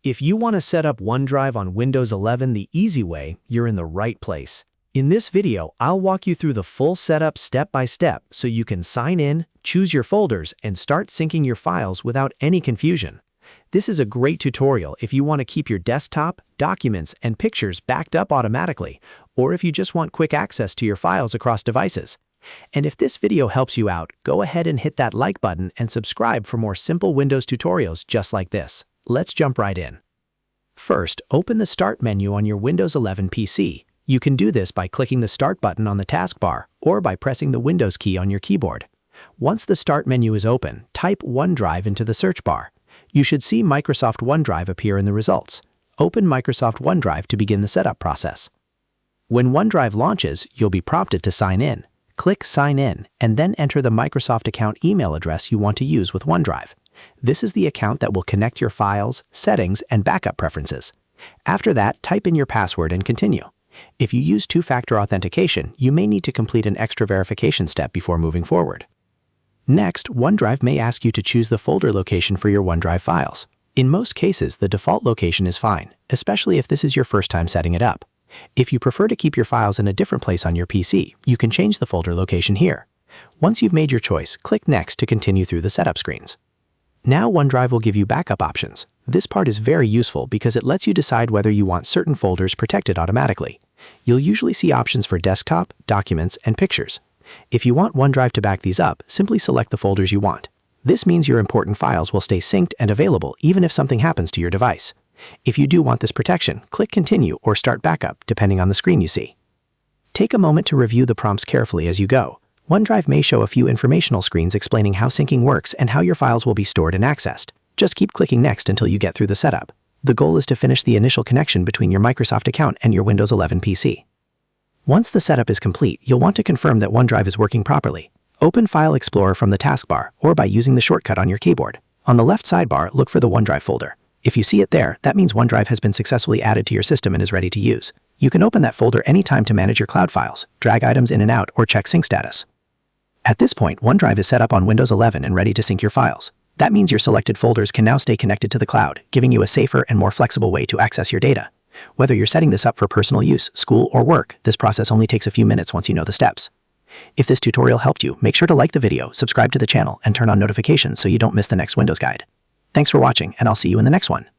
If you want to set up OneDrive on Windows 11 the easy way, you're in the right place. In this video, I'll walk you through the full setup step by step so you can sign in, choose your folders, and start syncing your files without any confusion. This is a great tutorial if you want to keep your desktop, documents, and pictures backed up automatically, or if you just want quick access to your files across devices. And if this video helps you out, go ahead and hit that like button and subscribe for more simple Windows tutorials just like this. Let's jump right in. First, open the Start menu on your Windows 11 PC. You can do this by clicking the Start button on the taskbar or by pressing the Windows key on your keyboard. Once the Start menu is open, type OneDrive into the search bar. You should see Microsoft OneDrive appear in the results. Open Microsoft OneDrive to begin the setup process. When OneDrive launches, you'll be prompted to sign in. Click Sign In and then enter the Microsoft account email address you want to use with OneDrive. This is the account that will connect your files, settings, and backup preferences. After that, type in your password and continue. If you use two-factor authentication, you may need to complete an extra verification step before moving forward. Next, OneDrive may ask you to choose the folder location for your OneDrive files. In most cases, the default location is fine, especially if this is your first time setting it up. If you prefer to keep your files in a different place on your PC, you can change the folder location here. Once you've made your choice, click Next to continue through the setup screens. Now OneDrive will give you backup options. This part is very useful because it lets you decide whether you want certain folders protected automatically. You'll usually see options for desktop, documents, and pictures. If you want OneDrive to back these up, simply select the folders you want. This means your important files will stay synced and available even if something happens to your device. If you do want this protection, click Continue or Start Backup, depending on the screen you see. Take a moment to review the prompts carefully as you go. OneDrive may show a few informational screens explaining how syncing works and how your files will be stored and accessed. Just keep clicking Next until you get through the setup. The goal is to finish the initial connection between your Microsoft account and your Windows 11 PC. Once the setup is complete, you'll want to confirm that OneDrive is working properly. Open File Explorer from the taskbar or by using the shortcut on your keyboard. On the left sidebar, look for the OneDrive folder. If you see it there, that means OneDrive has been successfully added to your system and is ready to use. You can open that folder anytime to manage your cloud files, drag items in and out, or check sync status. At this point, OneDrive is set up on Windows 11 and ready to sync your files. That means your selected folders can now stay connected to the cloud, giving you a safer and more flexible way to access your data. Whether you're setting this up for personal use, school, or work, this process only takes a few minutes once you know the steps. If this tutorial helped you, make sure to like the video, subscribe to the channel, and turn on notifications so you don't miss the next Windows guide. Thanks for watching, and I'll see you in the next one.